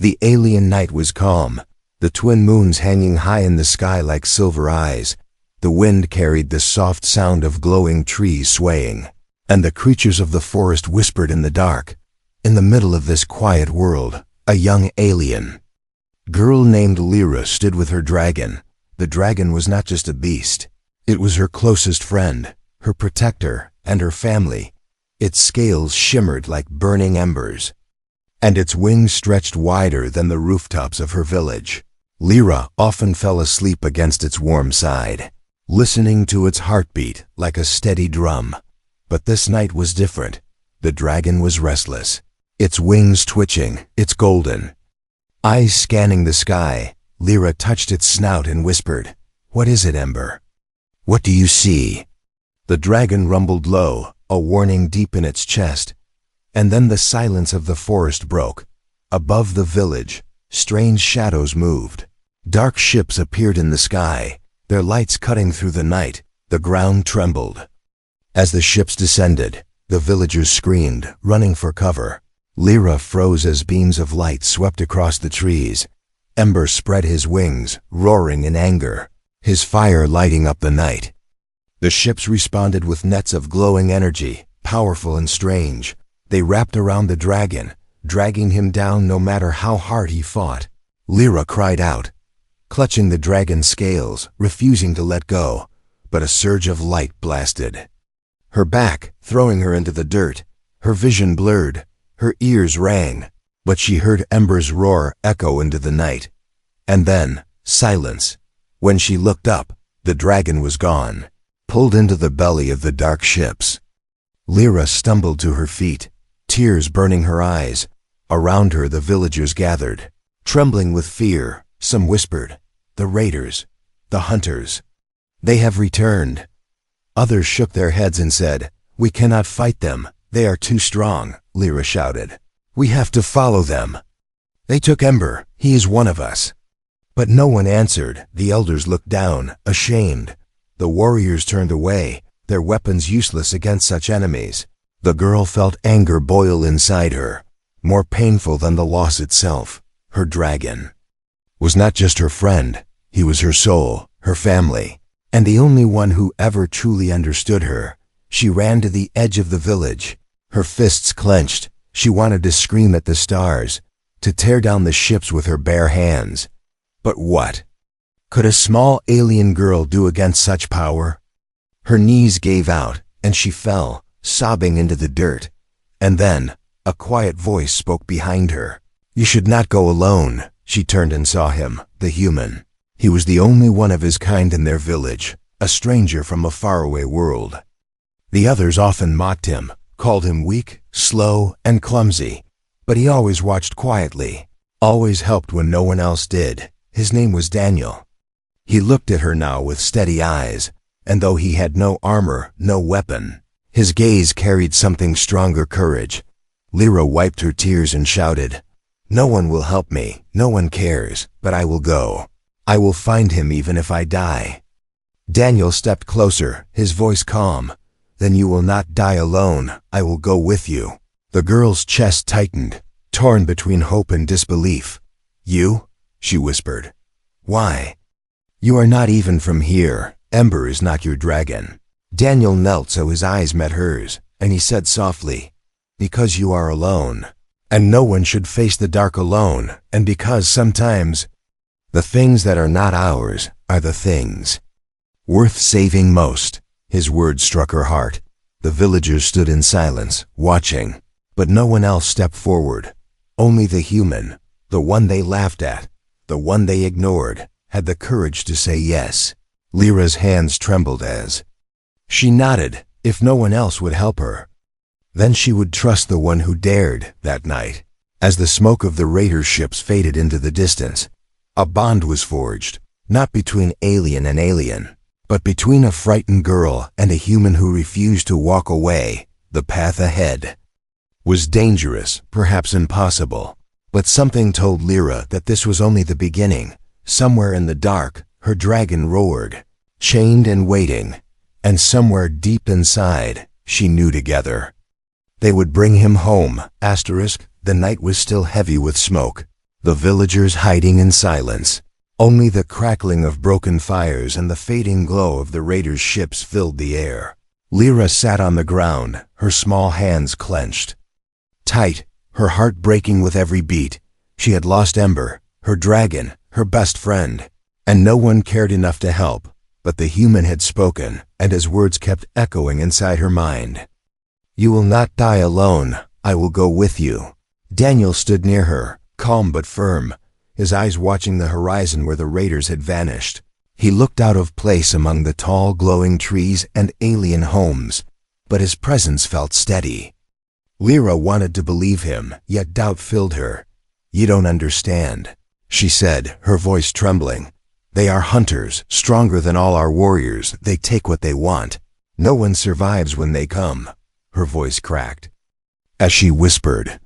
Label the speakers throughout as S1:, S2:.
S1: The alien night was calm, the twin moons hanging high in the sky like silver eyes. The wind carried the soft sound of glowing trees swaying, and the creatures of the forest whispered in the dark. In the middle of this quiet world, a young alien girl named Lyra stood with her dragon. The dragon was not just a beast. It was her closest friend, her protector, and her family. Its scales shimmered like burning embers, and its wings stretched wider than the rooftops of her village. Lyra often fell asleep against its warm side, listening to its heartbeat like a steady drum. But this night was different. The dragon was restless, its wings twitching, its golden eyes scanning the sky. Lyra touched its snout and whispered, "What is it, Ember? What do you see?" The dragon rumbled low, a warning deep in its chest. And then the silence of the forest broke. Above the village, strange shadows moved. Dark ships appeared in the sky, their lights cutting through the night. The ground trembled. As the ships descended, the villagers screamed, running for cover. Lyra froze as beams of light swept across the trees. Ember spread his wings, roaring in anger, his fire lighting up the night. The ships responded with nets of glowing energy, powerful and strange. They wrapped around the dragon, dragging him down no matter how hard he fought. Lyra cried out, clutching the dragon's scales, refusing to let go. But a surge of light blasted her back, throwing her into the dirt. Her vision blurred, her ears rang, but she heard Ember's roar echo into the night. And then, silence. When she looked up, the dragon was gone, pulled into the belly of the dark ships. Lyra stumbled to her feet, tears burning her eyes. Around her the villagers gathered, trembling with fear. Some whispered, "The raiders, the hunters. They have returned." Others shook their heads and said, "We cannot fight them. They are too strong." Lyra shouted, "We have to follow them. They took Ember. He is one of us." But no one answered. The elders looked down, ashamed. The warriors turned away, their weapons useless against such enemies. The girl felt anger boil inside her, more painful than the loss itself. Her dragon was not just her friend, he was her soul, her family, and the only one who ever truly understood her. She ran to the edge of the village, her fists clenched. She wanted to scream at the stars, to tear down the ships with her bare hands. But what could a small alien girl do against such power? Her knees gave out, and she fell, sobbing into the dirt. And then, a quiet voice spoke behind her. "You should not go alone." She turned and saw him, the human. He was the only one of his kind in their village, a stranger from a faraway world. The others often mocked him, called him weak, slow, and clumsy. But he always watched quietly, always helped when no one else did. His name was Daniel. He looked at her now with steady eyes, and though he had no armor, no weapon, his gaze carried something stronger, courage. Lyra wiped her tears and shouted, "No one will help me, no one cares, but I will go. I will find him even if I die." Daniel stepped closer, his voice calm. "Then you will not die alone, I will go with you." The girl's chest tightened, torn between hope and disbelief. "You?" she whispered. "Why? You are not even from here. Ember is not your dragon." Daniel knelt so his eyes met hers, and he said softly, "Because you are alone. And no one should face the dark alone, and because sometimes the things that are not ours are the things worth saving most." His words struck her heart. The villagers stood in silence, watching, but no one else stepped forward. Only the human, the one they laughed at, the one they ignored, had the courage to say yes. Lyra's hands trembled as she nodded. If no one else would help her, then she would trust the one who dared. That night, as the smoke of the raider ships faded into the distance, a bond was forged, not between alien and alien, but between a frightened girl and a human who refused to walk away. The path ahead was dangerous, perhaps impossible, but something told Lyra that this was only the beginning. Somewhere in the dark, her dragon roared, chained and waiting, and somewhere deep inside, she knew together they would bring him home. The night was still heavy with smoke. The villagers hiding in silence. Only the crackling of broken fires and the fading glow of the raiders' ships filled the air. Lyra sat on the ground, her small hands clenched tight, her heart breaking with every beat. She had lost Ember, her dragon, her best friend, and no one cared enough to help. But the human had spoken, and his words kept echoing inside her mind. "You will not die alone. I will go with you." Daniel stood near her, calm but firm, his eyes watching the horizon where the raiders had vanished. He looked out of place among the tall, glowing trees and alien homes, but his presence felt steady. Lyra wanted to believe him, yet doubt filled her. "You don't understand," she said, her voice trembling. "They are hunters, stronger than all our warriors. They take what they want. No one survives when they come." Her voice cracked as she whispered,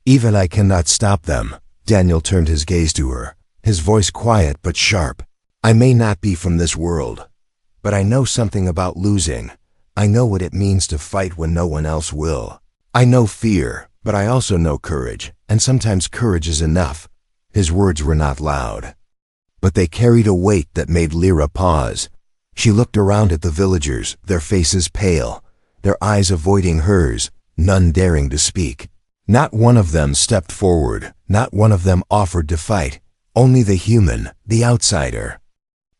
S1: "Even I cannot stop them." Daniel turned his gaze to her, his voice quiet but sharp. "I may not be from this world, but I know something about losing. I know what it means to fight when no one else will. I know fear, but I also know courage, and sometimes courage is enough." His words were not loud, but they carried a weight that made Lyra pause. She looked around at the villagers, their faces pale, their eyes avoiding hers, none daring to speak. Not one of them stepped forward, not one of them offered to fight. Only the human, the outsider,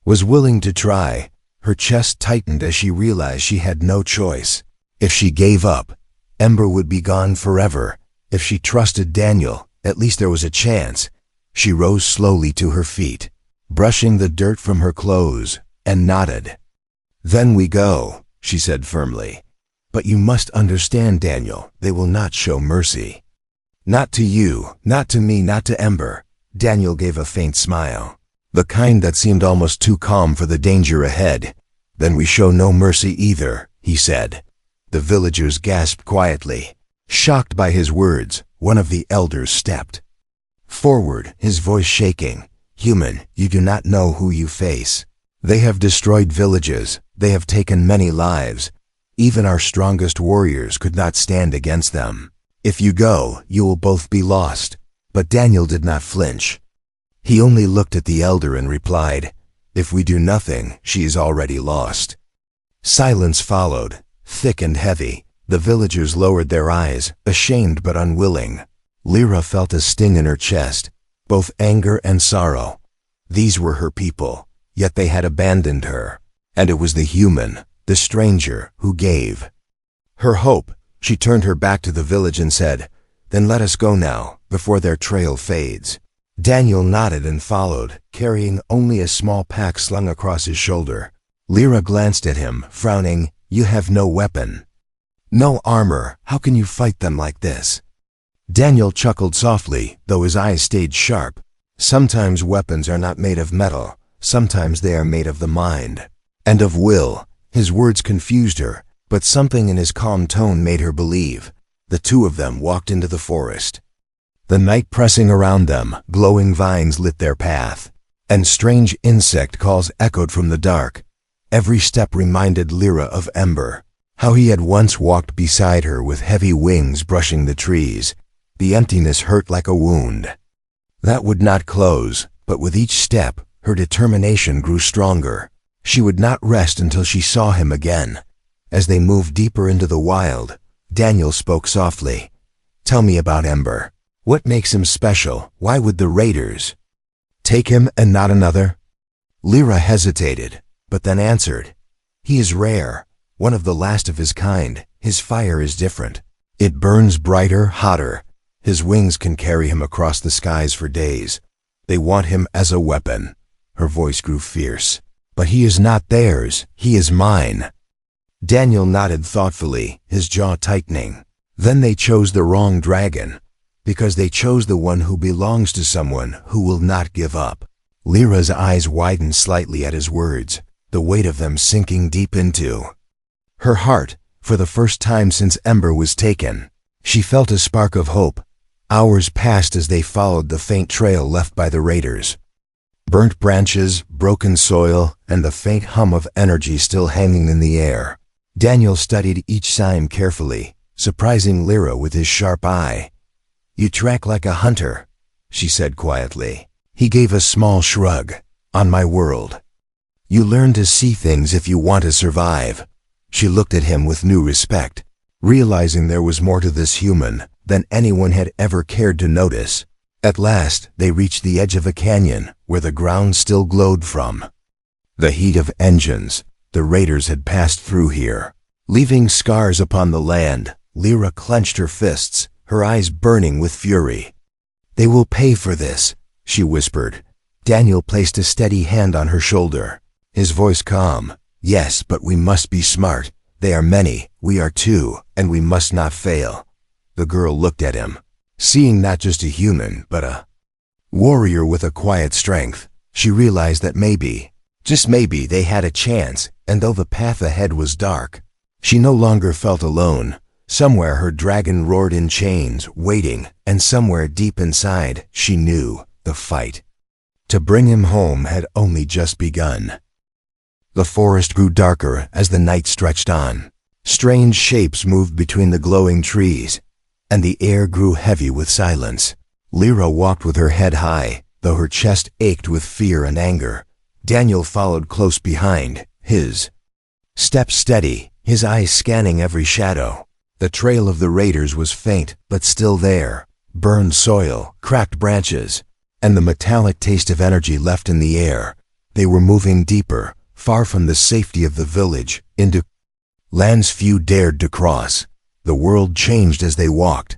S1: was willing to try. Her chest tightened as she realized she had no choice. If she gave up, Ember would be gone forever. If she trusted Daniel, at least there was a chance. She rose slowly to her feet, brushing the dirt from her clothes, and nodded. "Then we go," she said firmly. "But you must understand, Daniel, they will not show mercy. Not to you, not to me, not to Ember." Daniel gave a faint smile, the kind that seemed almost too calm for the danger ahead. "Then we show no mercy either," he said. The villagers gasped quietly. Shocked by his words, one of the elders stepped forward, his voice shaking. "Human, you do not know who you face. They have destroyed villages. They have taken many lives. Even our strongest warriors could not stand against them. If you go, you will both be lost." But Daniel did not flinch. He only looked at the elder and replied, "If we do nothing, she is already lost." Silence followed, thick and heavy. The villagers lowered their eyes, ashamed but unwilling. Lyra felt a sting in her chest, both anger and sorrow. These were her people, yet they had abandoned her. And it was the human, the stranger, who gave her hope. She turned her back to the village and said, "Then let us go now, before their trail fades." Daniel nodded and followed, carrying only a small pack slung across his shoulder. Lyra glanced at him, frowning. "You have no weapon, no armor. How can you fight them like this?" Daniel chuckled softly, though his eyes stayed sharp. "Sometimes weapons are not made of metal. Sometimes they are made of the mind and of will." His words confused her, but something in his calm tone made her believe. The two of them walked into the forest. The night pressing around them, glowing vines lit their path, and strange insect calls echoed from the dark. Every step reminded Lyra of Ember, how he had once walked beside her with heavy wings brushing the trees. The emptiness hurt like a wound that would not close, but with each step, her determination grew stronger. She would not rest until she saw him again. As they moved deeper into the wild, Daniel spoke softly. "Tell me about Ember. What makes him special? Why would the raiders take him and not another?" Lyra hesitated, but then answered, "He is rare, one of the last of his kind. His fire is different. It burns brighter, hotter. His wings can carry him across the skies for days. They want him as a weapon." Her voice grew fierce. "But he is not theirs. He is mine." Daniel nodded thoughtfully, his jaw tightening. "Then they chose the wrong dragon, because they chose the one who belongs to someone who will not give up." Lyra's eyes widened slightly at his words, the weight of them sinking deep into her heart. For the first time since Ember was taken, she felt a spark of hope. Hours passed as they followed the faint trail left by the raiders. Burnt branches, broken soil, and the faint hum of energy still hanging in the air. Daniel studied each sign carefully, surprising Lyra with his sharp eye. "You track like a hunter. she said quietly. He gave a small shrug. On my world. You learn to see things if you want to survive. She looked at him with new respect, realizing there was more to this human than anyone had ever cared to notice. At last, they reached the edge of a canyon where the ground still glowed from the heat of engines. The raiders had passed through here, leaving scars upon the land. Lyra clenched her fists, her eyes burning with fury. They will pay for this, she whispered. Daniel placed a steady hand on her shoulder, his voice calm. Yes, but we must be smart. They are many, we are two, and we must not fail. The girl looked at him, seeing not just a human, but a warrior with a quiet strength. She realized that maybe, just maybe, they had a chance, and though the path ahead was dark, she no longer felt alone. Somewhere her dragon roared in chains, waiting, and somewhere deep inside, she knew the fight to bring him home had only just begun. The forest grew darker as the night stretched on. Strange shapes moved between the glowing trees, and the air grew heavy with silence. Lyra walked with her head high, though her chest ached with fear and anger. Daniel followed close behind, his steps steady, his eyes scanning every shadow. The trail of the raiders was faint, but still there. Burned soil, cracked branches, and the metallic taste of energy left in the air. They were moving deeper, far from the safety of the village, into lands few dared to cross. The world changed as they walked.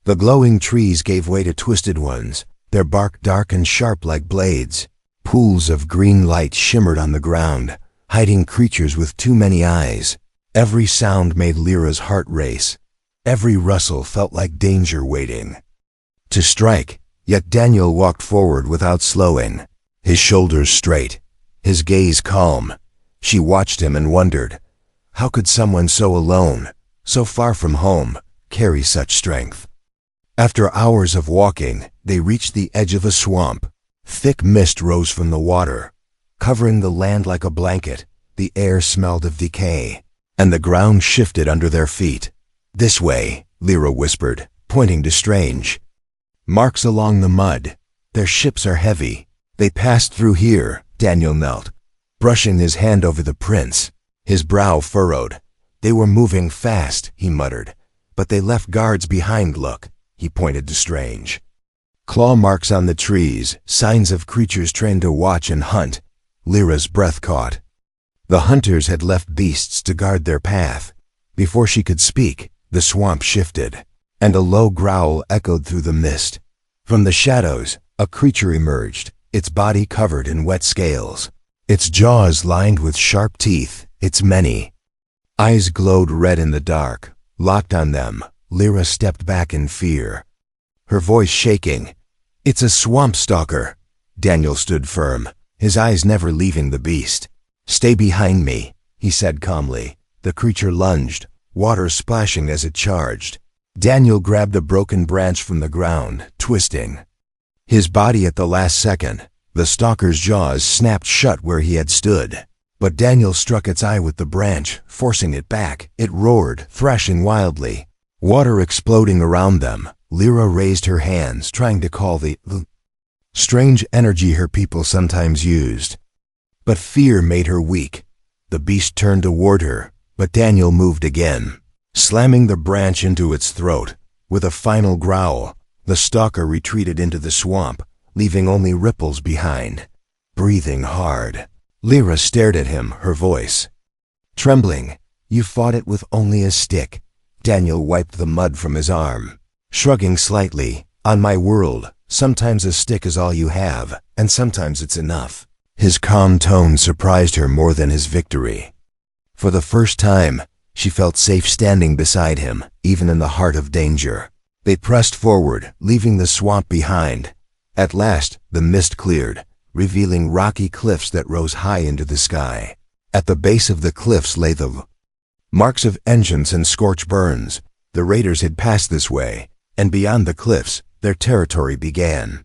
S1: The glowing trees gave way to twisted ones, their bark dark and sharp like blades. Pools of green light shimmered on the ground, hiding creatures with too many eyes. Every sound made Lyra's heart race. Every rustle felt like danger waiting to strike. Yet Daniel walked forward without slowing, his shoulders straight, his gaze calm. She watched him and wondered, how could someone so alone, so far from home, carry such strength? After hours of walking, they reached the edge of a swamp. Thick mist rose from the water, covering the land like a blanket. The air smelled of decay, and the ground shifted under their feet. This way, Lyra whispered, pointing to strange marks along the mud. Their ships are heavy. They passed through here. Daniel knelt, brushing his hand over the prints, his brow furrowed. They were moving fast, he muttered, but they left guards behind. Look, he pointed to strange claw marks on the trees, signs of creatures trained to watch and hunt. Lyra's breath caught. The hunters had left beasts to guard their path. Before she could speak, the swamp shifted, and a low growl echoed through the mist. From the shadows, a creature emerged, its body covered in wet scales, its jaws lined with sharp teeth, its many eyes glowed red in the dark. Locked on them, Lyra stepped back in fear, her voice shaking. It's a swamp stalker. Daniel stood firm, his eyes never leaving the beast. Stay behind me, he said calmly. The creature lunged, water splashing as it charged. Daniel grabbed a broken branch from the ground, twisting his body at the last second. The stalker's jaws snapped shut where he had stood, but Daniel struck its eye with the branch, forcing it back. It roared, thrashing wildly, water exploding around them. Lyra raised her hands, trying to call the strange energy her people sometimes used. But fear made her weak. The beast turned toward her, but Daniel moved again, slamming the branch into its throat. With a final growl, the stalker retreated into the swamp, leaving only ripples behind. Breathing hard, Lyra stared at him, her voice trembling. You fought it with only a stick. Daniel wiped the mud from his arm, shrugging slightly. On my world, sometimes a stick is all you have, and sometimes it's enough. His calm tone surprised her more than his victory. For the first time, she felt safe standing beside him, even in the heart of danger. They pressed forward, leaving the swamp behind. At last, the mist cleared, revealing rocky cliffs that rose high into the sky. At the base of the cliffs lay the marks of engines and scorched burns. The raiders had passed this way, and beyond the cliffs, their territory began.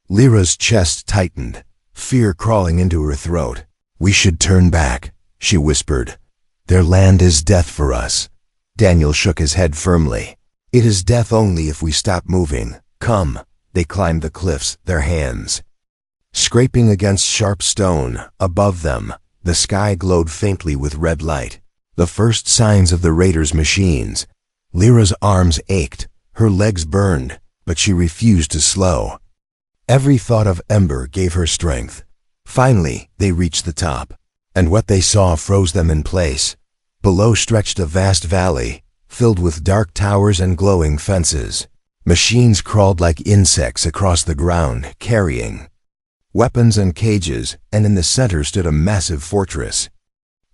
S1: Lyra's chest tightened, fear crawling into her throat. We should turn back, she whispered. Their land is death for us. Daniel shook his head firmly. It is death only if we stop moving. Come. They climbed the cliffs, their hands scraping against sharp stone. Above them, the sky glowed faintly with red light. The first signs of the raiders' machines. Lyra's arms ached, her legs burned, but she refused to slow. Every thought of Ember gave her strength. Finally, they reached the top, and what they saw froze them in place. Below stretched a vast valley, filled with dark towers and glowing fences. Machines crawled like insects across the ground, carrying weapons and cages, and in the center stood a massive fortress,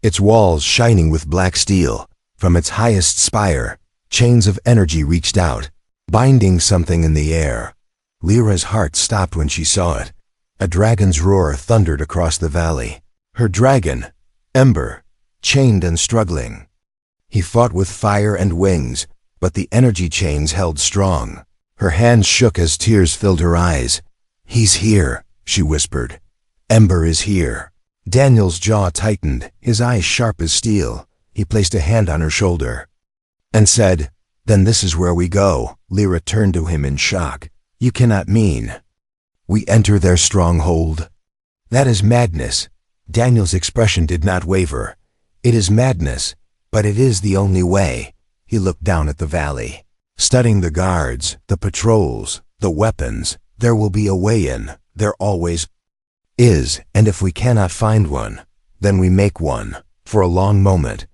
S1: its walls shining with black steel. From its highest spire, chains of energy reached out, binding something in the air. Lyra's heart stopped when she saw it. A dragon's roar thundered across the valley. Her dragon, Ember, chained and struggling. He fought with fire and wings, but the energy chains held strong. Her hands shook as tears filled her eyes. "He's here," she whispered. "Ember is here." Daniel's jaw tightened, his eyes sharp as steel. He placed a hand on her shoulder and said, "Then this is where we go." Lyra turned to him in shock. "You cannot mean we enter their stronghold? That is madness." Daniel's expression did not waver. "It is madness, but it is the only way." He looked down at the valley, studying the guards, the patrols, the weapons. "There will be a way in. There always is, and if we cannot find one, then we make one." For a long moment,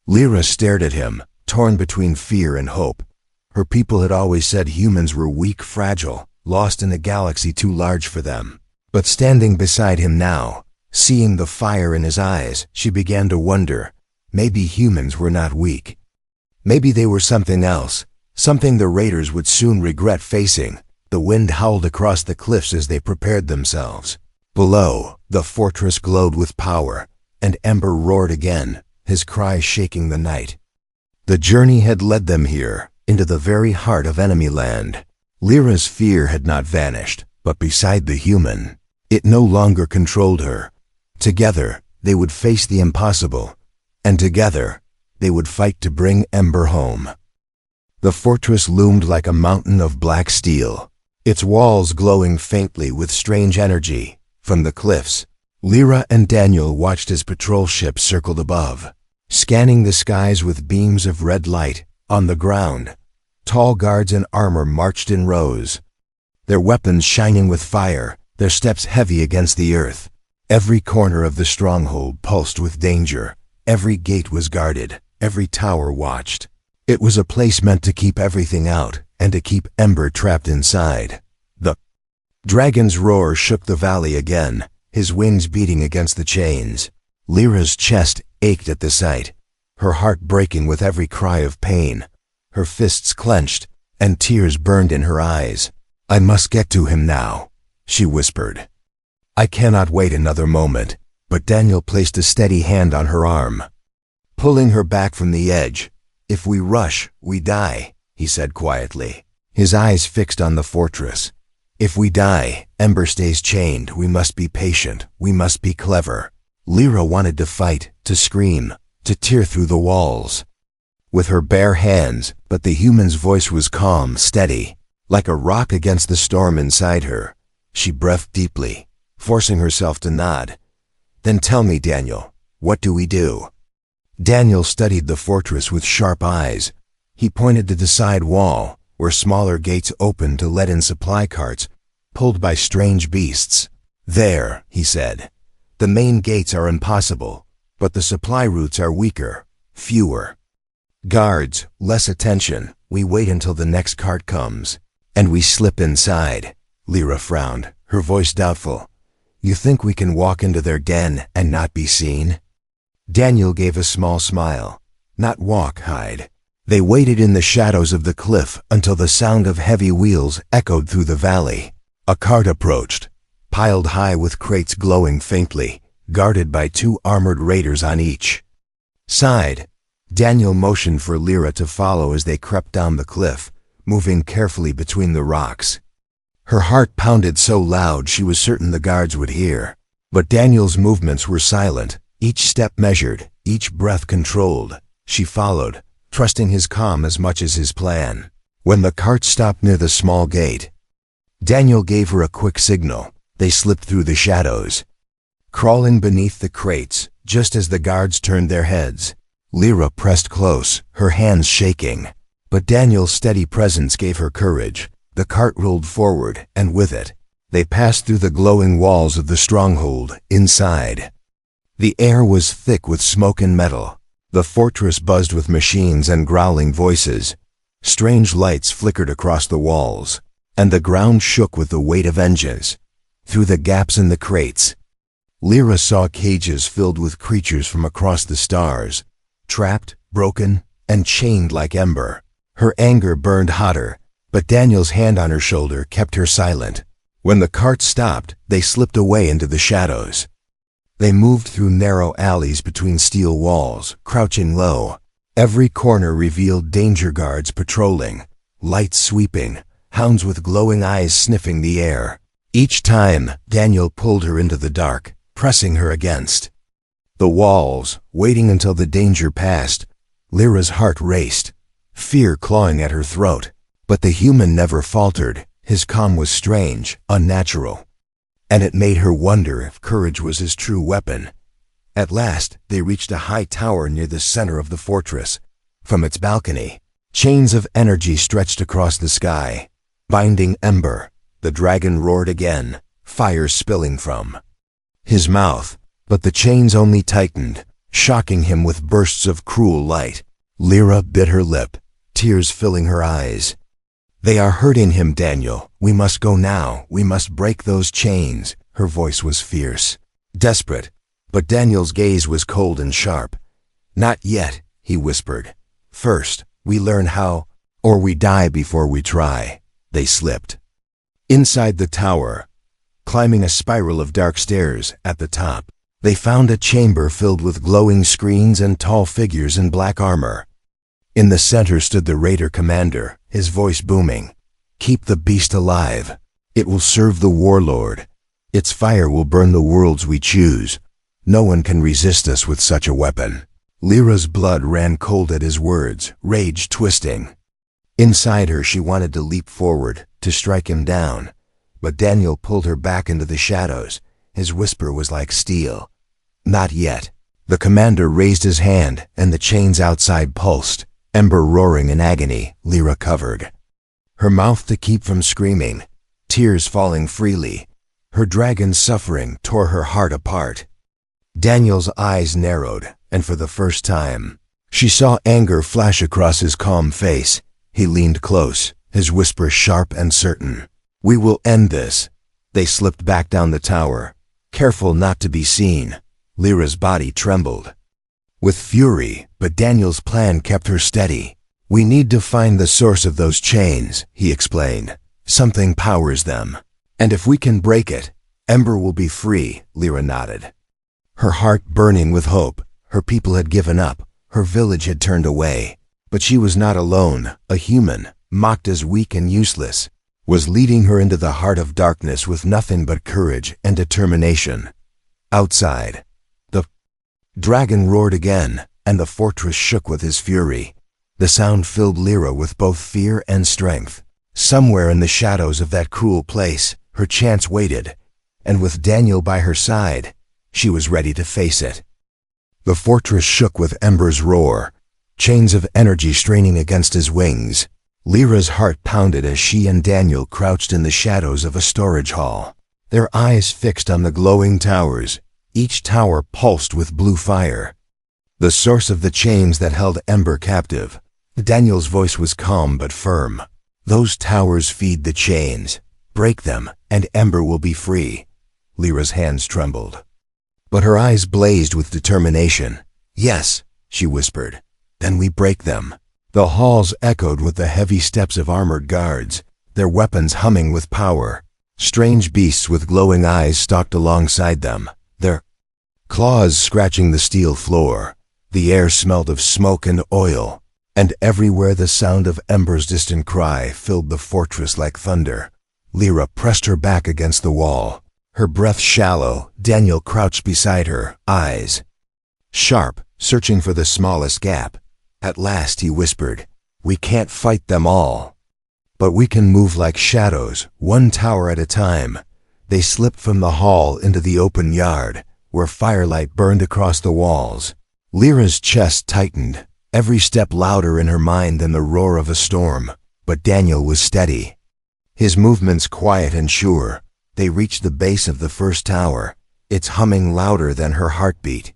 S1: Lyra stared at him, torn between fear and hope. Her people had always said humans were weak, fragile, lost in a galaxy too large for them. But standing beside him now, seeing the fire in his eyes, she began to wonder, maybe humans were not weak. Maybe they were something else, something the raiders would soon regret facing. The wind howled across the cliffs as they prepared themselves. Below, the fortress glowed with power, and Ember roared again, his cry shaking the night. The journey had led them here, into the very heart of enemy land. Lyra's fear had not vanished, but beside the human, it no longer controlled her. Together, they would face the impossible, and together, they would fight to bring Ember home. The fortress loomed like a mountain of black steel, its walls glowing faintly with strange energy. From the cliffs, Lyra and Daniel watched as patrol ships circled above, scanning the skies with beams of red light. On the ground, tall guards in armor marched in rows, their weapons shining with fire, their steps heavy against the earth. Every corner of the stronghold pulsed with danger. Every gate was guarded, every tower watched. It was a place meant to keep everything out, and to keep Ember trapped inside. The dragon's roar shook the valley again, his wings beating against the chains. Lyra's chest ached at the sight, her heart breaking with every cry of pain. Her fists clenched, and tears burned in her eyes. "I must get to him now," she whispered. "I cannot wait another moment." But Daniel placed a steady hand on her arm, pulling her back from the edge. "If we rush, we die," he said quietly, his eyes fixed on the fortress. "If we die, Ember stays chained. We must be patient. We must be clever." Lyra wanted to fight, to scream, to tear through the walls with her bare hands, but the human's voice was calm, steady, like a rock against the storm inside her. She breathed deeply, forcing herself to nod. "Then tell me, Daniel, what do we do?" Daniel studied the fortress with sharp eyes. He pointed to the side wall, where smaller gates opened to let in supply carts, pulled by strange beasts. "There," he said. "The main gates are impossible, but the supply routes are weaker, fewer guards, less attention. We wait until the next cart comes, and we slip inside." Lyra frowned, her voice doubtful. "You think we can walk into their den and not be seen?" Daniel gave a small smile. "Not walk, hide." They waited in the shadows of the cliff until the sound of heavy wheels echoed through the valley. A cart approached, piled high with crates glowing faintly, guarded by 2 armored raiders on each side. Daniel motioned for Lyra to follow as they crept down the cliff, moving carefully between the rocks. Her heart pounded so loud she was certain the guards would hear. But Daniel's movements were silent, each step measured, each breath controlled. She followed, trusting his calm as much as his plan. When the cart stopped near the small gate, Daniel gave her a quick signal. They slipped through the shadows, crawling beneath the crates just as the guards turned their heads. Lyra pressed close, her hands shaking. But Daniel's steady presence gave her courage. The cart rolled forward, and with it, they passed through the glowing walls of the stronghold. Inside, the air was thick with smoke and metal. The fortress buzzed with machines and growling voices. Strange lights flickered across the walls, and the ground shook with the weight of engines. Through the gaps in the crates, Lyra saw cages filled with creatures from across the stars, trapped, broken, and chained like ember. Her anger burned hotter, but Daniel's hand on her shoulder kept her silent. When the cart stopped, they slipped away into the shadows. They moved through narrow alleys between steel walls, crouching low. Every corner revealed danger guards patrolling, lights sweeping, hounds with glowing eyes sniffing the air. Each time, Daniel pulled her into the dark, pressing her against the walls, waiting until the danger passed. Lyra's heart raced, fear clawing at her throat. But the human never faltered. His calm was strange, unnatural, and it made her wonder if courage was his true weapon. At last, they reached a high tower near the center of the fortress. From its balcony, chains of energy stretched across the sky, binding ember. The dragon roared again, fire spilling from his mouth, but the chains only tightened, shocking him with bursts of cruel light. Lyra bit her lip, tears filling her eyes. "They are hurting him, Daniel. We must go now. We must break those chains." Her voice was fierce, desperate, but Daniel's gaze was cold and sharp. "Not yet," he whispered. "First, we learn how, or we die before we try." They slipped inside the tower, climbing a spiral of dark stairs. At the top, they found a chamber filled with glowing screens and tall figures in black armor. In the center stood the raider commander, his voice booming. "Keep the beast alive. It will serve the warlord. Its fire will burn the worlds we choose. No one can resist us with such a weapon." Lyra's blood ran cold at his words, rage twisting. Inside her, she wanted to leap forward, to strike him down. But Daniel pulled her back into the shadows. His whisper was like steel. "Not yet." The commander raised his hand, and the chains outside pulsed, ember roaring in agony. Lyra covered her mouth to keep from screaming, tears falling freely. Her dragon's suffering tore her heart apart. Daniel's eyes narrowed, and for the first time, she saw anger flash across his calm face. He leaned close, his whisper sharp and certain. "We will end this." They slipped back down the tower, careful not to be seen. Lyra's body trembled with fury, but Daniel's plan kept her steady. "We need to find the source of those chains," he explained. "Something powers them. And if we can break it, Ember will be free." Lyra nodded, her heart burning with hope. Her people had given up, her village had turned away. But she was not alone. A human, mocked as weak and useless, was leading her into the heart of darkness with nothing but courage and determination. Outside, the dragon roared again, and the fortress shook with his fury. The sound filled Lyra with both fear and strength. Somewhere in the shadows of that cruel place, her chance waited, and with Daniel by her side, she was ready to face it. The fortress shook with Ember's roar, chains of energy straining against his wings. Lyra's heart pounded as she and Daniel crouched in the shadows of a storage hall, their eyes fixed on the glowing towers. Each tower pulsed with blue fire, the source of the chains that held Ember captive. Daniel's voice was calm but firm. "Those towers feed the chains. Break them, and Ember will be free." Lyra's hands trembled, but her eyes blazed with determination. "Yes," she whispered. "Then we break them." The halls echoed with the heavy steps of armored guards, their weapons humming with power. Strange beasts with glowing eyes stalked alongside them, their claws scratching the steel floor. The air smelled of smoke and oil, and everywhere the sound of Ember's distant cry filled the fortress like thunder. Lyra pressed her back against the wall, her breath shallow. Daniel crouched beside her, eyes sharp, searching for the smallest gap. At last he whispered, "We can't fight them all, But we can move like shadows, one tower at a time. They slipped from the hall into the open yard, where firelight burned across the walls. Lyra's chest tightened, every step louder in her mind than the roar of a storm. But Daniel was steady. His movements quiet and sure. They reached the base of the first tower, its humming louder than her heartbeat.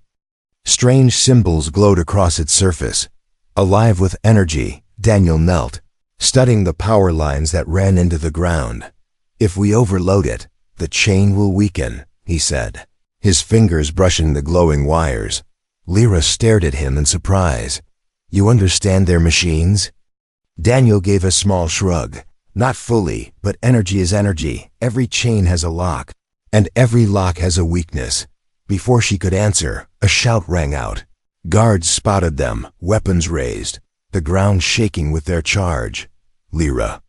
S1: Strange symbols glowed across its surface. Alive with energy, Daniel knelt, studying the power lines that ran into the ground. "If we overload it, the chain will weaken," he said, his fingers brushing the glowing wires. Lyra stared at him in surprise. "You understand their machines?" Daniel gave a small shrug. "Not fully, but energy is energy. Every chain has a lock, and every lock has a weakness." Before she could answer, a shout rang out. Guards spotted them, weapons raised, the ground shaking with their charge. Lyra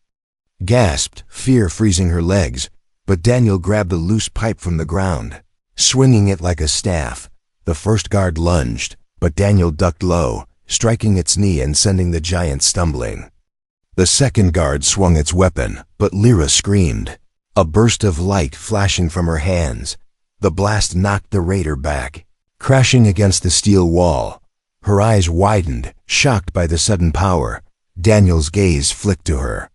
S1: gasped, fear freezing her legs, but Daniel grabbed a loose pipe from the ground, swinging it like a staff. The first guard lunged, but Daniel ducked low, striking its knee and sending the giant stumbling. The second guard swung its weapon, but Lyra screamed. A burst of light flashing from her hands. The blast knocked the raider back, crashing against the steel wall. Her eyes widened, shocked by the sudden power. Daniel's gaze flicked to her,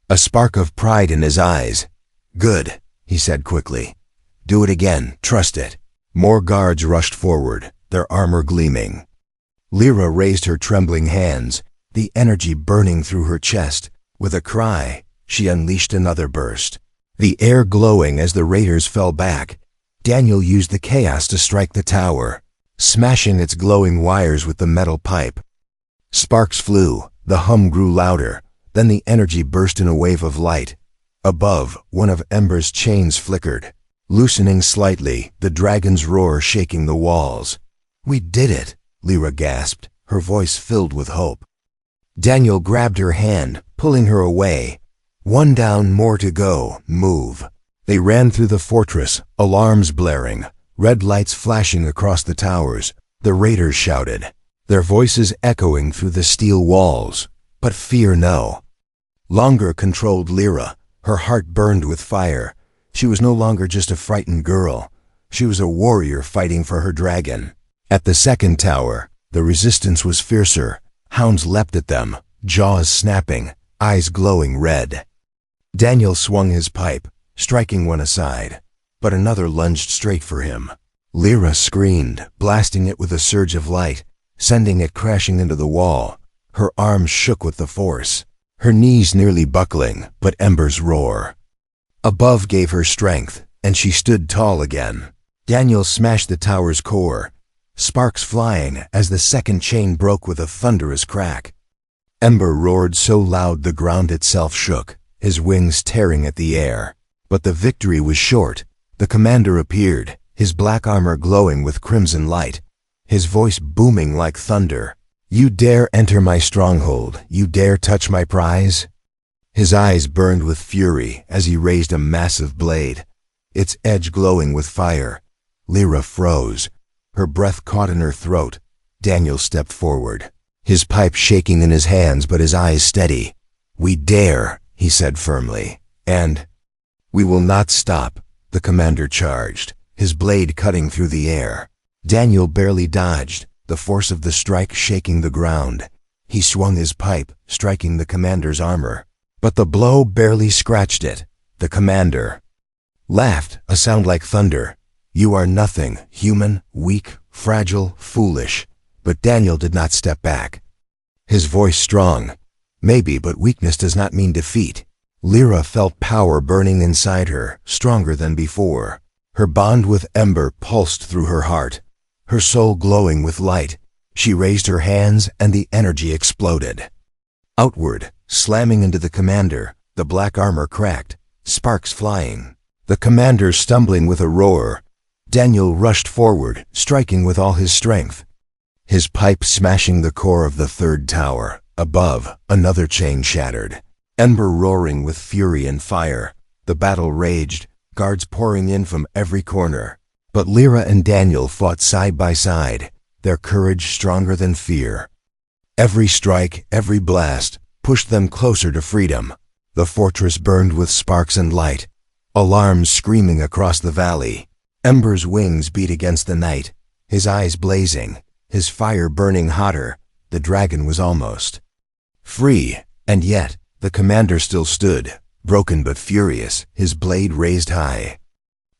S1: a spark of pride in his eyes. "Good," he said quickly. "Do it again, trust it." More guards rushed forward, their armor gleaming. Lyra raised her trembling hands, the energy burning through her chest. With a cry, she unleashed another burst, the air glowing as the raiders fell back. Daniel used the chaos to strike the tower, smashing its glowing wires with the metal pipe. Sparks flew, the hum grew louder, then the energy burst in a wave of light. Above, one of Ember's chains flickered, loosening slightly, the dragon's roar shaking the walls. "We did it," Lyra gasped, her voice filled with hope. Daniel grabbed her hand, pulling her away. "One down, more to go, move." They ran through the fortress, alarms blaring, red lights flashing across the towers. The raiders shouted, their voices echoing through the steel walls. But fear no longer controlled Lyra. Her heart burned with fire. She was no longer just a frightened girl. She was a warrior fighting for her dragon. At the second tower, the resistance was fiercer. Hounds leapt at them, jaws snapping, eyes glowing red. Daniel swung his pipe, striking one aside, but another lunged straight for him. Lyra screamed, blasting it with a surge of light, sending it crashing into the wall. Her arms shook with the force, her knees nearly buckling, but Ember's roar above gave her strength, and she stood tall again. Daniel smashed the tower's core, sparks flying as the second chain broke with a thunderous crack. Ember roared so loud the ground itself shook, his wings tearing at the air. But the victory was short. The commander appeared, his black armor glowing with crimson light, his voice booming like thunder. "You dare enter my stronghold? You dare touch my prize?" His eyes burned with fury as he raised a massive blade, its edge glowing with fire. Lyra froze, her breath caught in her throat. Daniel stepped forward, his pipe shaking in his hands but his eyes steady. "We dare," he said firmly, "and we will not stop." The commander charged, his blade cutting through the air. Daniel barely dodged, the force of the strike shaking the ground. He swung his pipe, striking the commander's armor, but the blow barely scratched it. The commander laughed, a sound like thunder. "You are nothing, human, weak, fragile, foolish." But Daniel did not step back, his voice strong. "Maybe, but weakness does not mean defeat." Lyra felt power burning inside her, stronger than before. Her bond with Ember pulsed through her heart, her soul glowing with light. She raised her hands and the energy exploded outward, slamming into the commander. The black armor cracked, sparks flying. The commander stumbling with a roar. Daniel rushed forward, striking with all his strength, his pipe smashing the core of the third tower. Above, another chain shattered, Ember roaring with fury and fire. The battle raged, guards pouring in from every corner. But Lyra and Daniel fought side by side, their courage stronger than fear. Every strike, every blast, pushed them closer to freedom. The fortress burned with sparks and light, alarms screaming across the valley. Ember's wings beat against the night, his eyes blazing, his fire burning hotter. The dragon was almost free, and yet the commander still stood, broken but furious, his blade raised high.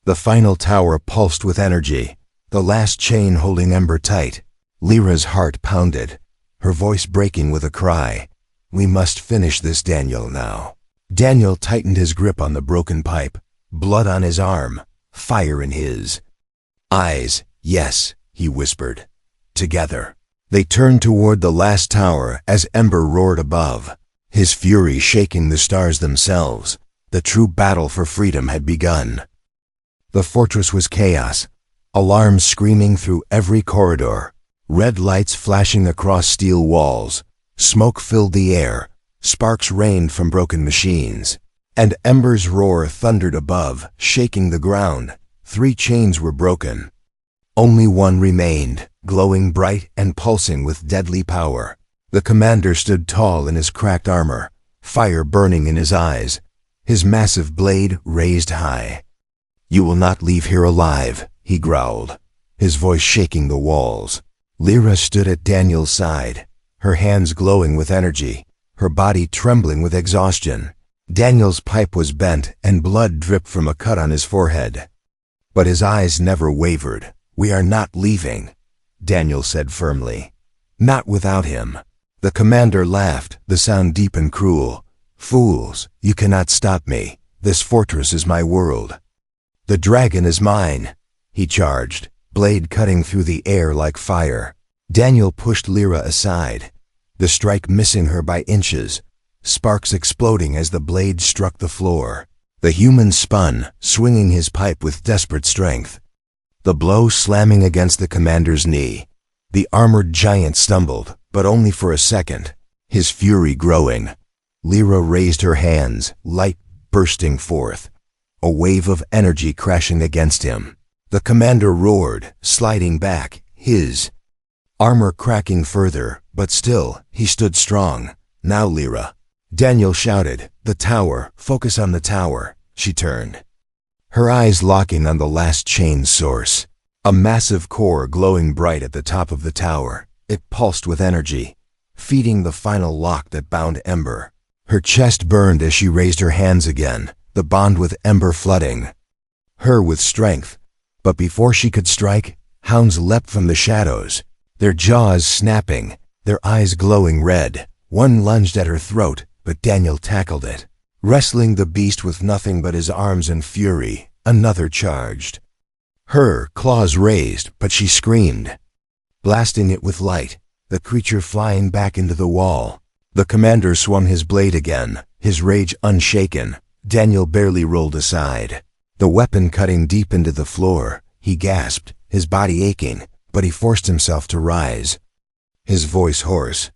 S1: The final tower pulsed with energy, the last chain holding Ember tight. Lyra's heart pounded, her voice breaking with a cry. "We must finish this, Daniel, now." Daniel tightened his grip on the broken pipe, blood on his arm, fire in his eyes. "Yes," he whispered. "Together." They turned toward the last tower as Ember roared above, his fury shaking the stars themselves. The true battle for freedom had begun. The fortress was chaos, alarms screaming through every corridor, red lights flashing across steel walls, smoke filled the air, sparks rained from broken machines, and Ember's roar thundered above, shaking the ground. 3 chains were broken. Only one remained, glowing bright and pulsing with deadly power. The commander stood tall in his cracked armor, fire burning in his eyes, his massive blade raised high. "You will not leave here alive," he growled, his voice shaking the walls. Lyra stood at Daniel's side, her hands glowing with energy, her body trembling with exhaustion. Daniel's pipe was bent and blood dripped from a cut on his forehead. But his eyes never wavered. "We are not leaving," Daniel said firmly. "Not without him." The commander laughed, the sound deep and cruel. "Fools, you cannot stop me. This fortress is my world. The dragon is mine," he charged, blade cutting through the air like fire. Daniel pushed Lyra aside, the strike missing her by inches, sparks exploding as the blade struck the floor. The human spun, swinging his pipe with desperate strength. The blow slamming against the commander's knee. The armored giant stumbled, but only for a second, his fury growing. Lyra raised her hands, light bursting forth, a wave of energy crashing against him. The commander roared, sliding back, his armor cracking further, but still, he stood strong. "Now, Lyra." Daniel shouted, "The tower, focus on the tower." She turned, her eyes locking on the last chain source. A massive core glowing bright at the top of the tower. It pulsed with energy, feeding the final lock that bound Ember. Her chest burned as she raised her hands again, the bond with Ember flooding her with strength. But before she could strike, hounds leapt from the shadows, their jaws snapping, their eyes glowing red. One lunged at her throat, but Daniel tackled it. Wrestling the beast with nothing but his arms and fury, another charged. Her claws raised, but she screamed, blasting it with light, the creature flying back into the wall. The commander swung his blade again, his rage unshaken. Daniel barely rolled aside, the weapon cutting deep into the floor. He gasped, his body aching, but he forced himself to rise, his voice hoarse.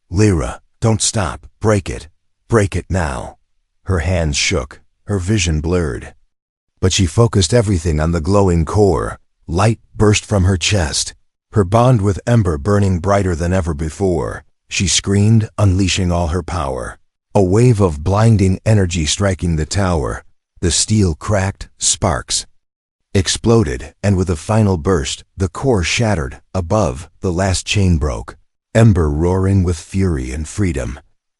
S1: "Lyra, don't stop. Break it. Break it now." Her hands shook, her vision blurred. But she focused everything on the glowing core. Light burst from her chest, her bond with Ember burning brighter than ever before. She screamed, unleashing all her power. A wave of blinding energy striking the tower. The steel cracked, sparks exploded, and with a final burst, the core shattered. Above, the last chain broke. Ember roaring with fury and freedom.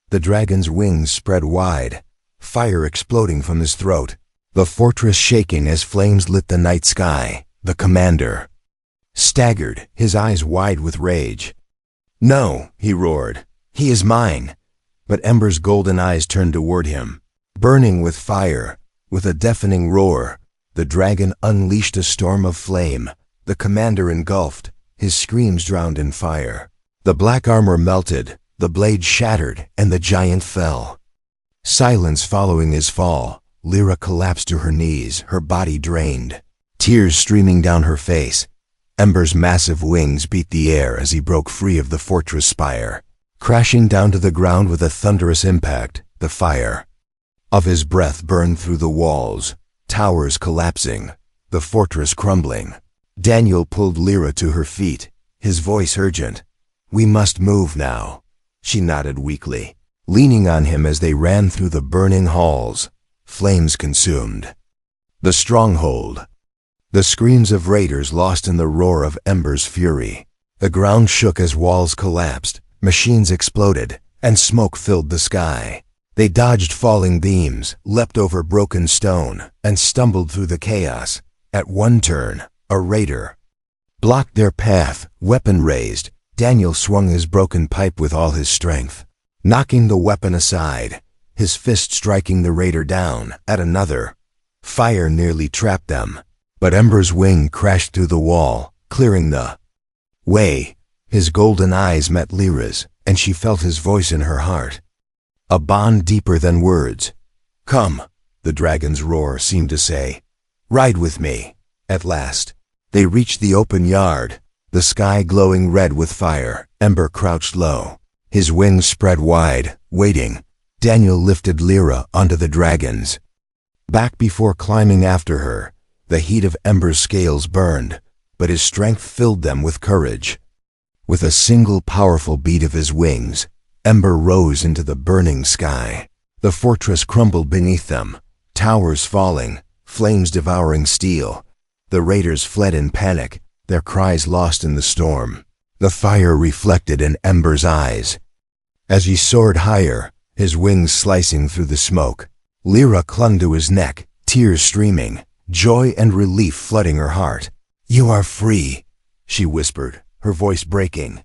S1: The dragon's wings spread wide, fire exploding from his throat. The fortress shaking as flames lit the night sky. The commander staggered, his eyes wide with rage. "No," he roared. "He is mine." But Ember's golden eyes turned toward him, burning with fire. With a deafening roar, the dragon unleashed a storm of flame. The commander engulfed, his screams drowned in fire. The black armor melted, the blade shattered, and the giant fell. Silence following his fall. Lyra collapsed to her knees, her body drained, tears streaming down her face. Ember's massive wings beat the air as he broke free of the fortress spire, crashing down to the ground with a thunderous impact. The fire of his breath burned through the walls, towers collapsing, the fortress crumbling. Daniel pulled Lyra to her feet, his voice urgent. "We must move now." She nodded weakly. leaning on him as they ran through the burning halls. Flames consumed the stronghold. The screams of raiders lost in the roar of Ember's fury. The ground shook as walls collapsed, machines exploded, and smoke filled the sky. They dodged falling beams, leapt over broken stone, and stumbled through the chaos. At one turn, a raider blocked their path, weapon raised. Daniel swung his broken pipe with all his strength, knocking the weapon aside, his fist striking the raider down. At another, fire nearly trapped them, but Ember's wing crashed through the wall, clearing the way. His golden eyes met Lyra's, and she felt his voice in her heart. A bond deeper than words. "Come," the dragon's roar seemed to say. "Ride with me." At last, they reached the open yard, the sky glowing red with fire. Ember crouched low, his wings spread wide, waiting. Daniel lifted Lyra onto the dragon's back before climbing after her. The heat of Ember's scales burned, but his strength filled them with courage. With a single powerful beat of his wings, Ember rose into the burning sky. The fortress crumbled beneath them, towers falling, flames devouring steel. The raiders fled in panic, their cries lost in the storm. The fire reflected in Ember's eyes as he soared higher, his wings slicing through the smoke. Lyra clung to his neck, tears streaming, joy and relief flooding her heart. "You are free," she whispered, her voice breaking.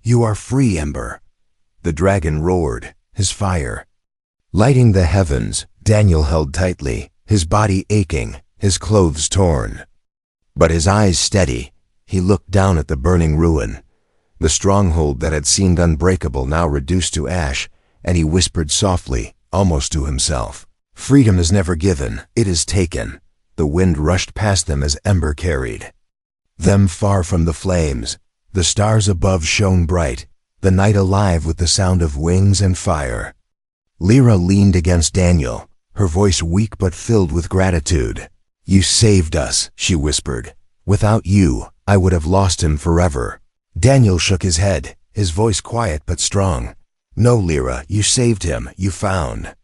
S1: "You are free, Ember." The dragon roared, his fire lighting the heavens. Daniel held tightly, his body aching, his clothes torn, but his eyes steady. He looked down at the burning ruin, the stronghold that had seemed unbreakable now reduced to ash, and he whispered softly, almost to himself, "Freedom is never given, it is taken." The wind rushed past them as Ember carried them far from the flames. The stars above shone bright, the night alive with the sound of wings and fire. Lyra leaned against Daniel, her voice weak but filled with gratitude. "You saved us," she whispered. "Without you, I would have lost him forever." Daniel shook his head, his voice quiet but strong. "No, Lyra, you saved him, you found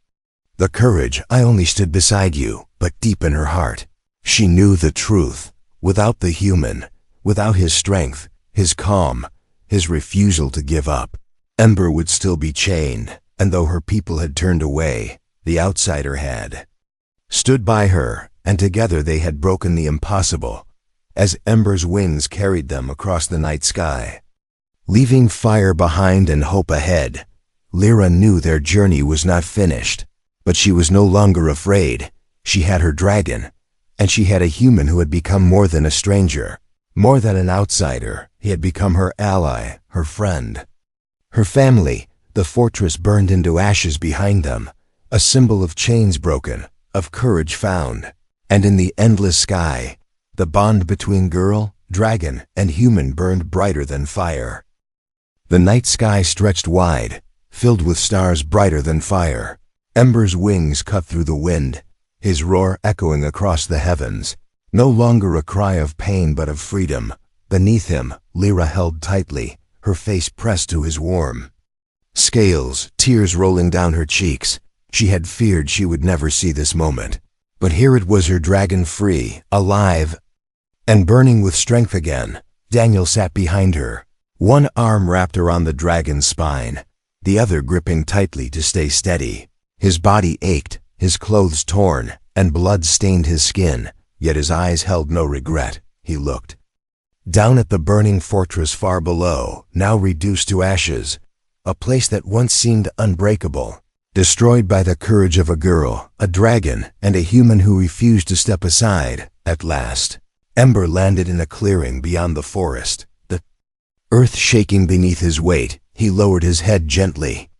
S1: the courage. I only stood beside you." But deep in her heart, she knew the truth. Without the human, without his strength, his calm, his refusal to give up, Ember would still be chained. And though her people had turned away, the outsider had stood by her, and together they had broken the impossible. As Ember's wings carried them across the night sky, leaving fire behind and hope ahead, Lyra knew their journey was not finished. But she was no longer afraid. She had her dragon, and she had a human who had become more than a stranger, more than an outsider. He had become her ally, her friend, her family. The fortress burned into ashes behind them, a symbol of chains broken, of courage found. And in the endless sky, the bond between girl, dragon, and human burned brighter than fire. The night sky stretched wide, filled with stars brighter than fire. Ember's wings cut through the wind, his roar echoing across the heavens. No longer a cry of pain but of freedom. Beneath him, Lyra held tightly, her face pressed to his warm scales, tears rolling down her cheeks. She had feared she would never see this moment. But here it was, her dragon free, alive, and burning with strength again. Daniel sat behind her, one arm wrapped around the dragon's spine, the other gripping tightly to stay steady. His body ached, his clothes torn, and blood stained his skin, yet his eyes held no regret. He looked down at the burning fortress far below, now reduced to ashes, a place that once seemed unbreakable, destroyed by the courage of a girl, a dragon, and a human who refused to step aside. At last, Ember landed in a clearing beyond the forest, the earth shaking beneath his weight. He lowered his head gently,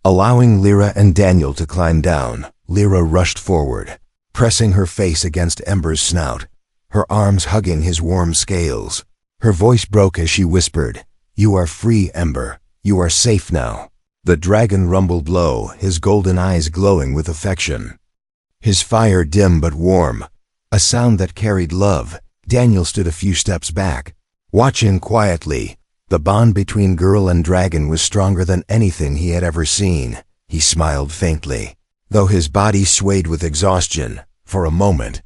S1: allowing Lyra and Daniel to climb down. Lyra rushed forward, pressing her face against Ember's snout, her arms hugging his warm scales. Her voice broke as she whispered, "You are free, Ember. You are safe now." The dragon rumbled low, his golden eyes glowing with affection, his fire dim but warm, a sound that carried love. Daniel stood a few steps back, watching quietly. The bond between girl and dragon was stronger than anything he had ever seen. He smiled faintly, though his body swayed with exhaustion. For a moment,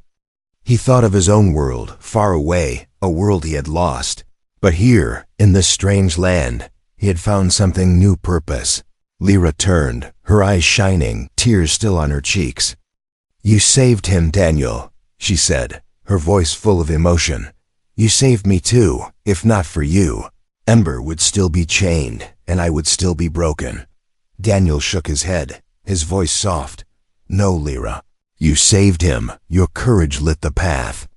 S1: he thought of his own world, far away, a world he had lost. But here, in this strange land, he had found something new purpose. Lyra turned, her eyes shining, tears still on her cheeks. "You saved him, Daniel," she said, her voice full of emotion. "You saved me too. If not for you, Ember would still be chained, and I would still be broken." Daniel shook his head, his voice soft. "No, Lyra. You saved him. Your courage lit the path.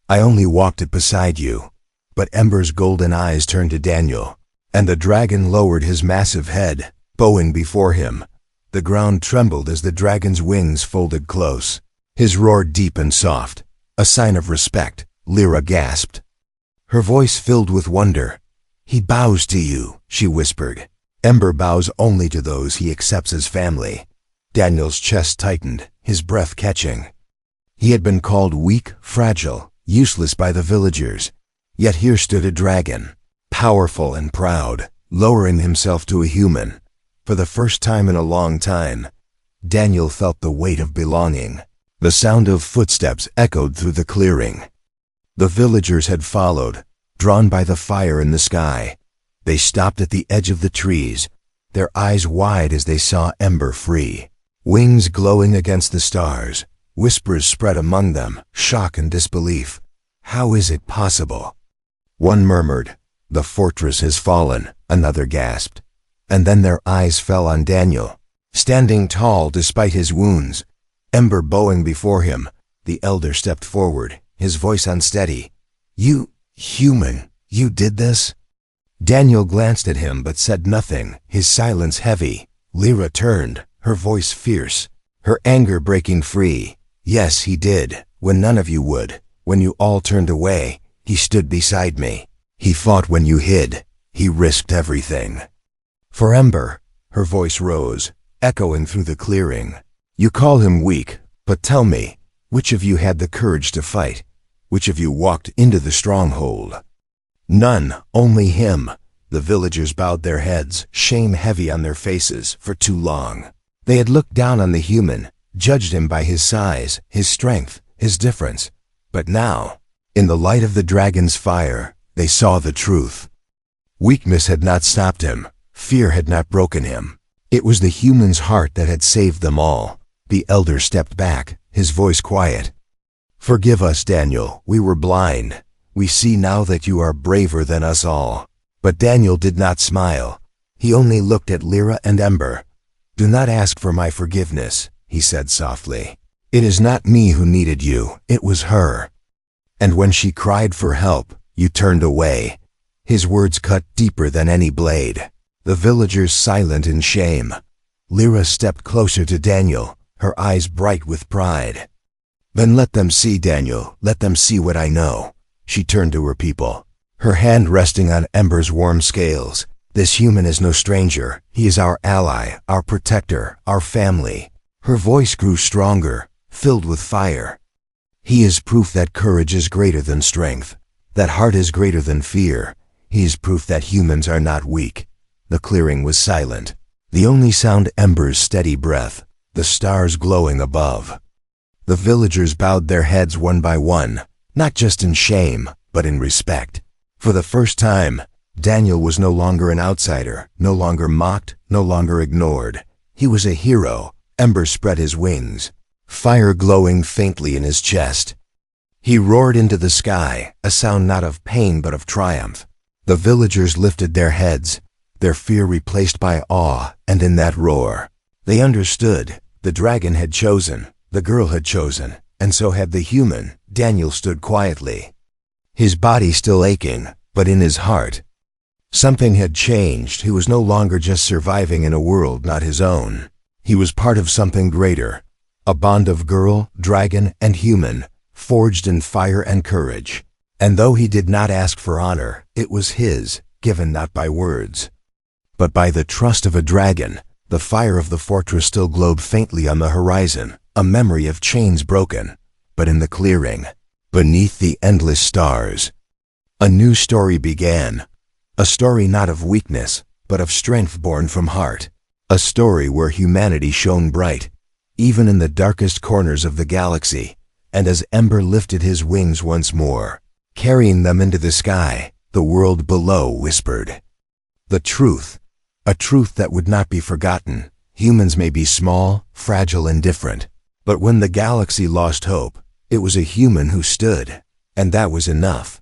S1: I only walked it beside you." But Ember's golden eyes turned to Daniel, and the dragon lowered his massive head, bowing before him. The ground trembled as the dragon's wings folded close. His roar deep and soft, a sign of respect. Lyra gasped, her voice filled with wonder. "He bows to you," she whispered. "Ember bows only to those he accepts as family." Daniel's chest tightened, his breath catching. He had been called weak, fragile, useless by the villagers. Yet here stood a dragon, powerful and proud, lowering himself to a human. For the first time in a long time, Daniel felt the weight of belonging. The sound of footsteps echoed through the clearing. The villagers had followed, drawn by the fire in the sky. They stopped at the edge of the trees, their eyes wide as they saw Ember free. Wings glowing against the stars, whispers spread among them, shock and disbelief. "How is it possible?" One murmured, "The fortress has fallen," another gasped. And then their eyes fell on Daniel, standing tall despite his wounds, Ember bowing before him. The elder stepped forward, his voice unsteady. "You, human, you did this?" Daniel glanced at him but said nothing, his silence heavy. Lyra turned, her voice fierce, her anger breaking free. "Yes, he did, when none of you would. When you all turned away, he stood beside me. He fought when you hid. He risked everything." For Ember, her voice rose, echoing through the clearing. "You call him weak, but tell me, which of you had the courage to fight? Which of you walked into the stronghold?" "None, only him." The villagers bowed their heads, shame heavy on their faces, for too long. They had looked down on the human, judged him by his size, his strength, his difference. But now, in the light of the dragon's fire, they saw the truth. Weakness had not stopped him. Fear had not broken him. It was the human's heart that had saved them all. The elder stepped back, his voice quiet. "Forgive us, Daniel, we were blind. We see now that you are braver than us all." But Daniel did not smile. He only looked at Lyra and Ember. "Do not ask for my forgiveness," he said softly. "It is not me who needed you, it was her. And when she cried for help, you turned away." His words cut deeper than any blade. The villagers silent in shame. Lyra stepped closer to Daniel, her eyes bright with pride. "Then let them see, Daniel, let them see what I know." She turned to her people, her hand resting on Ember's warm scales. "This human is no stranger. He is our ally, our protector, our family." Her voice grew stronger, filled with fire. "He is proof that courage is greater than strength, that heart is greater than fear. He is proof that humans are not weak." The clearing was silent. The only sound Ember's steady breath, the stars glowing above. The villagers bowed their heads one by one, not just in shame, but in respect. For the first time, Daniel was no longer an outsider, no longer mocked, no longer ignored. He was a hero. Ember spread his wings, fire glowing faintly in his chest. He roared into the sky, a sound not of pain but of triumph. The villagers lifted their heads, their fear replaced by awe, and in that roar, they understood. The dragon had chosen, the girl had chosen, and so had the human. Daniel stood quietly, his body still aching, but in his heart, something had changed. He was no longer just surviving in a world not his own. He was part of something greater, a bond of girl, dragon, and human, forged in fire and courage. And though he did not ask for honor, it was his, given not by words, but by the trust of a dragon. The fire of the fortress still glowed faintly on the horizon, a memory of chains broken. But in the clearing, beneath the endless stars, a new story began. A story not of weakness, but of strength born from heart. A story where humanity shone bright, even in the darkest corners of the galaxy. And as Ember lifted his wings once more, carrying them into the sky, the world below whispered the truth, a truth that would not be forgotten. Humans may be small, fragile, and different, but when the galaxy lost hope, it was a human who stood, and that was enough.